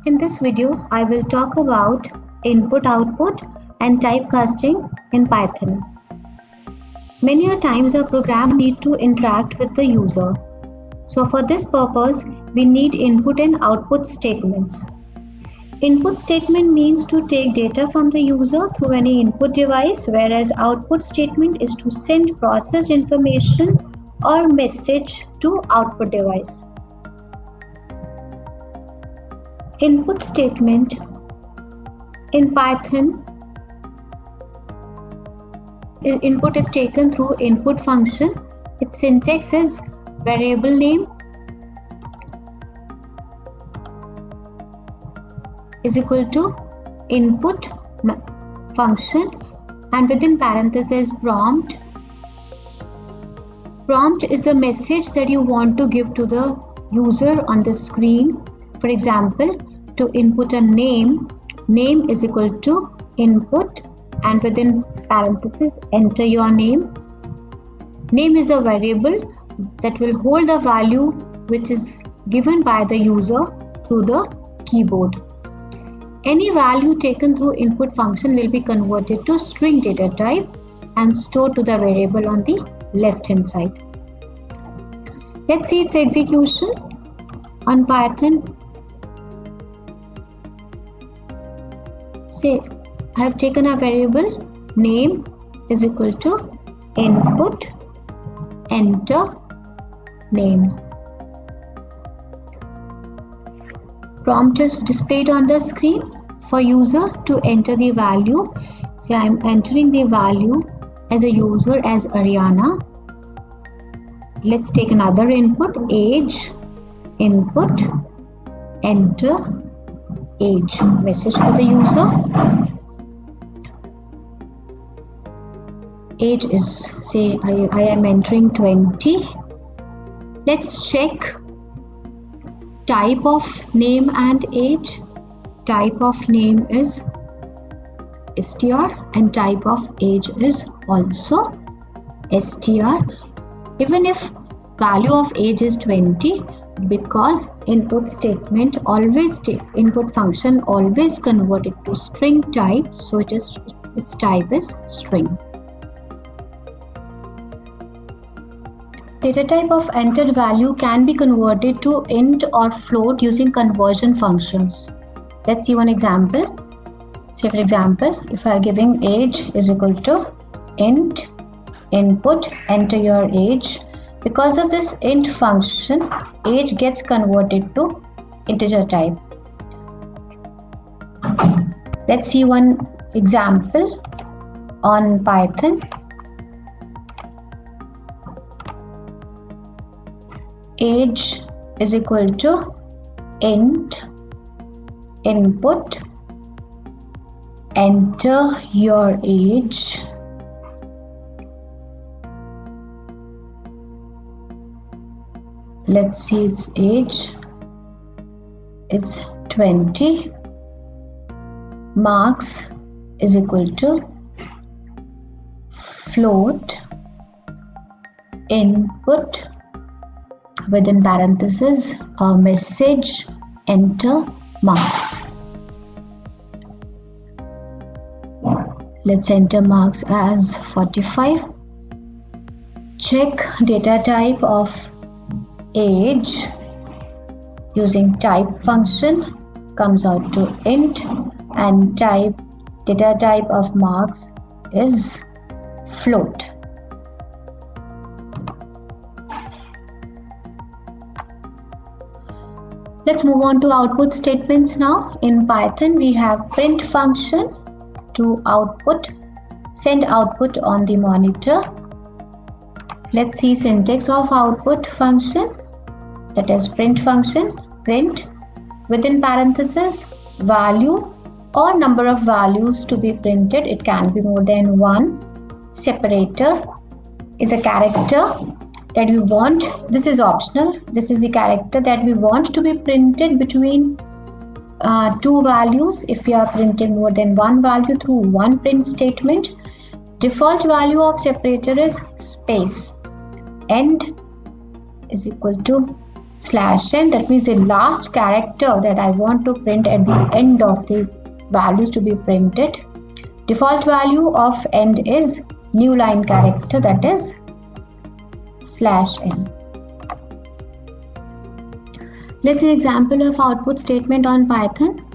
In this video, I will talk about input-output and typecasting in Python. Many a times a program needs to interact with the user. So for this purpose, we need input and output statements. Input statement means to take data from the user through any input device, whereas output statement is to send processed information or message to output device. Input statement in Python, input is taken through input function. Its syntax is variable name is equal to input function and within parentheses prompt. Prompt is the message that you want to give to the user on the screen. For example, to input a name is equal to input and within parentheses enter your name. Name is a variable that will hold the value which is given by the user through the keyboard. Any value taken through input function will be converted to string data type and stored to the variable on the left hand side. Let's see its execution on Python. Say I have taken a variable name is equal to input enter name. Prompt is displayed on the screen for user to enter the value. Say I am entering the value as a user as Ariana. Let's take another input, age, input, enter age, message for the user. Age is, say I am entering 20. Let's check type of name and age. Type of name is str and type of age is also str. Even if value of age is 20, because input statement always input function always convert it to string type, so its type is string. Data type of entered value can be converted to int or float using conversion functions. Let's see one example. Say for example, if I am giving age is equal to int input enter your age, because of this int function age gets converted to integer type. Let's see one example on Python. Age is equal to int input enter your age. Let's see its age is 20. Marks is equal to float input within parentheses a message enter marks. Let's enter marks as 45. Check data type of age using type function, comes out to int, and data type of marks is float. Let's move on to output statements now. In Python we have print function to send output on the monitor. Let's see syntax of output function, that is print function, print within parentheses value or number of values to be printed. It can be more than one. Separator is a character that we want, this is optional, this is the character that we want to be printed between two values if we are printing more than one value through one print statement. Default value of separator is space. End is equal to /n, that means the last character that I want to print at the end of the values to be printed. Default value of end is new line character, that is /n. Let's see example of output statement on Python.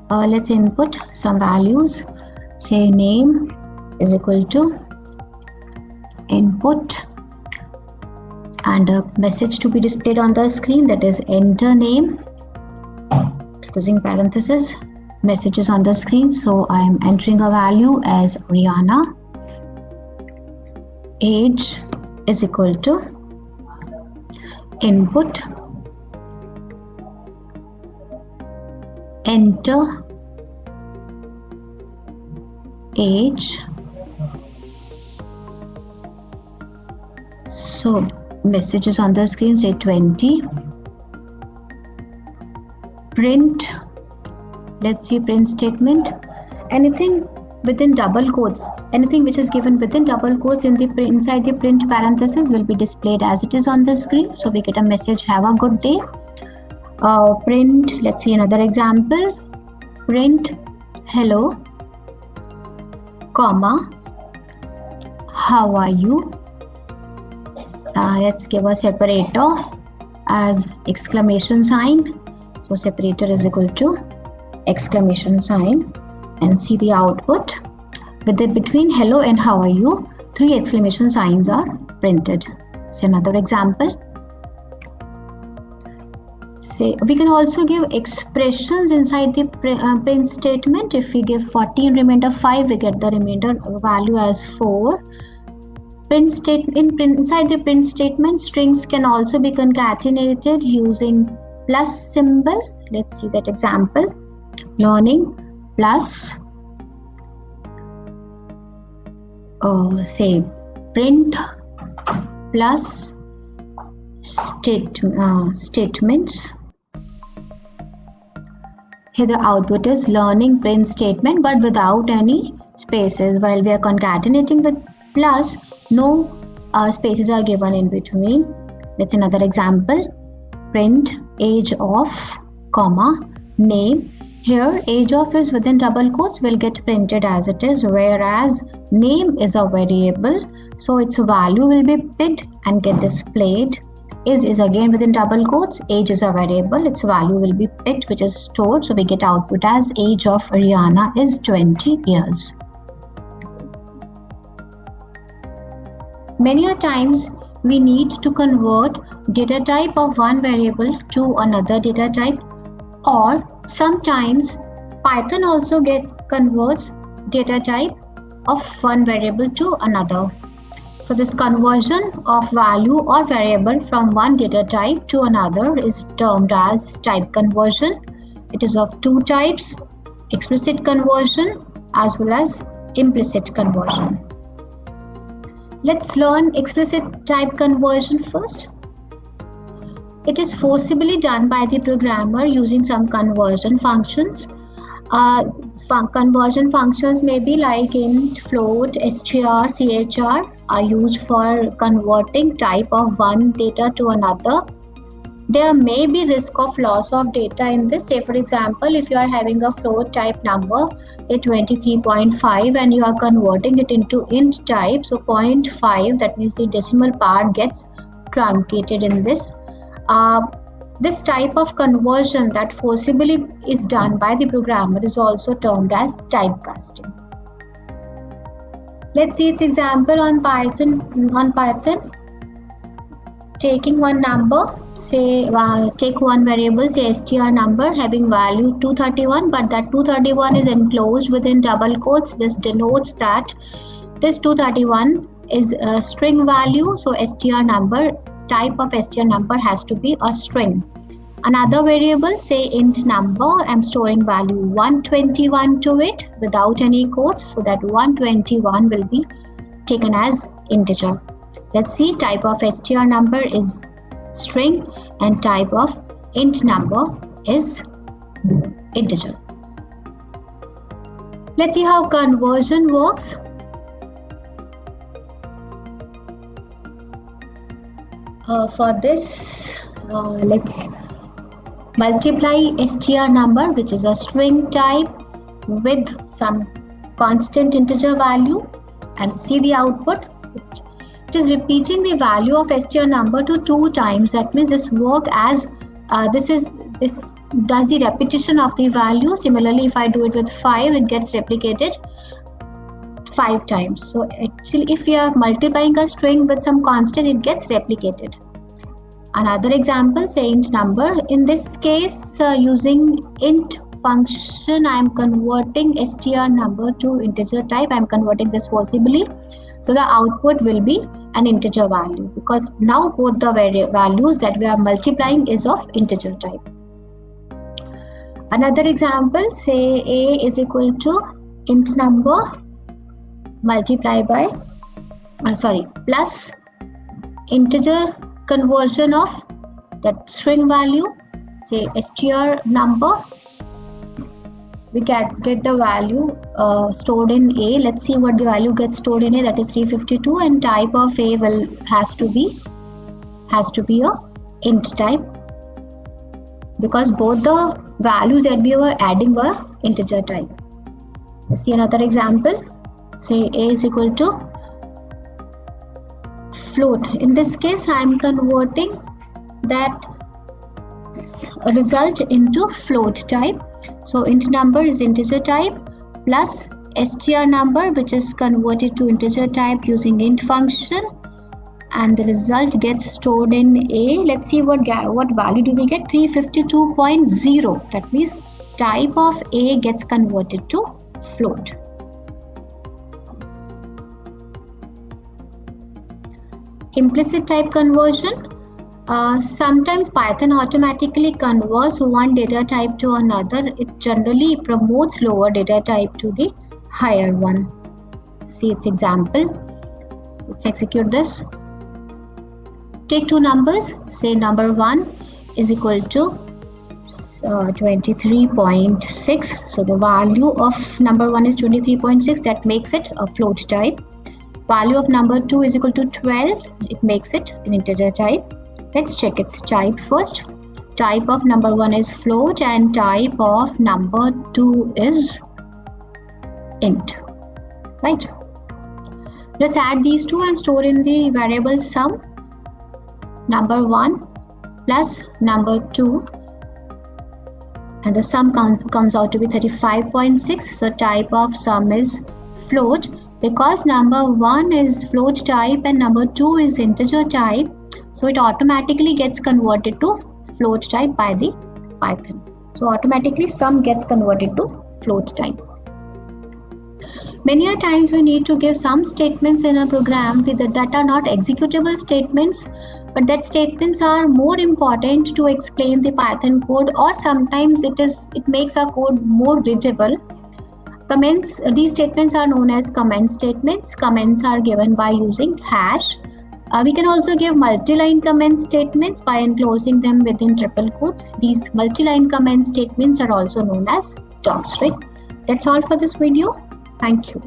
Let's input some values. Say name is equal to input and a message to be displayed on the screen, that is enter name, closing parenthesis, messages on the screen. So I am entering a value as Rihanna. Age is equal to input, enter age. So messages on the screen, say 20. Print, let's see print statement. Anything within double quotes, anything which is given within double quotes in the inside the print parenthesis will be displayed as it is on the screen. So we get a message, have a good day. Print, let's see another example. Print hello, comma, how are you? Let's give a separator as exclamation sign. So separator is equal to exclamation sign, and see the output. With the between hello and how are you, 3 exclamation signs are printed. So another example. Say we can also give expressions inside the print statement. If we give 14 remainder 5, we get the remainder value as 4. Inside the print statement, strings can also be concatenated using plus symbol. Let's see that example. Learning plus say print plus statements. Here the output is learning print statement but without any spaces. While we are concatenating with plus, no spaces are given in between. That's another example. Print age of, comma, name. Here age of is within double quotes, will get printed as it is, whereas name is a variable, so its value will be picked and get displayed. Is again within double quotes, age is a variable, its value will be picked, which is stored, so we get output as age of Rihanna is 20 years. Many a times we need to convert data type of one variable to another data type, or sometimes Python also converts data type of one variable to another. So this conversion of value or variable from one data type to another is termed as type conversion. It is of two types, explicit conversion as well as implicit conversion. Let's learn explicit type conversion first. It is forcibly done by the programmer using some conversion functions. Conversion functions may be like int, float, str, chr are used for converting type of one data to another. There may be risk of loss of data in this. Say for example, if you are having a float type number, say 23.5, and you are converting it into int type, so 0.5, that means the decimal part gets truncated in this. This type of conversion that forcibly is done by the programmer is also termed as typecasting. Let's see its example on Python. Taking one number, say take one variable, say str number having value 231, but that 231 is enclosed within double quotes. This denotes that this 231 is a string value, so str number, type of str number has to be a string. Another variable, say int number, I'm storing value 121 to it without any quotes, so that 121 will be taken as integer. Let's see, type of str number is string and type of int number is integer. Let's see how conversion works. For this, let's multiply str number, which is a string type, with some constant integer value and see the output. It is repeating the value of str number to 2 times. That means this work as this does the repetition of the value. Similarly, if I do it with 5, it gets replicated 5 times. So actually, if we are multiplying a string with some constant, it gets replicated. Another example, say int number. In this case, using int function, I am converting str number to integer type. I am converting this forcibly. So the output will be an integer value, because now both the values that we are multiplying is of integer type. Another example, say a is equal to int number multiply by plus integer conversion of that string value, say str number. We get the value stored in A. Let's see what the value gets stored in A, that is 352, and type of A has to be a int type, because both the values that we were adding were integer type. Let's see another example. Say A is equal to float. In this case, I am converting that result into float type. So int number is integer type plus str number, which is converted to integer type using int function, and the result gets stored in A. Let's see what value do we get? 352.0. That means type of A gets converted to float. Implicit type conversion. Sometimes Python automatically converts one data type to another. It generally promotes lower data type to the higher one. See its example. Let's execute this. Take two numbers. Say number 1 is equal to 23.6. So the value of number 1 is 23.6. That makes it a float type. Value of number 2 is equal to 12. It makes it an integer type. Let's check its type first. Type of number 1 is float and type of number 2 is int. Right? Let's add these two and store in the variable sum. Number 1 plus number 2, and the sum comes out to be 35.6. So type of sum is float. Because number 1 is float type and number 2 is integer type, so it automatically gets converted to float type by the Python. So automatically sum gets converted to float type. Many a times we need to give some statements in a program that are not executable statements, but that statements are more important to explain the Python code, or sometimes it makes our code more readable. Comments. These statements are known as comment statements. Comments are given by using hash. We can also give multi-line comment statements by enclosing them within triple quotes. These multi-line comment statements are also known as docstring. That's all for this video. Thank you.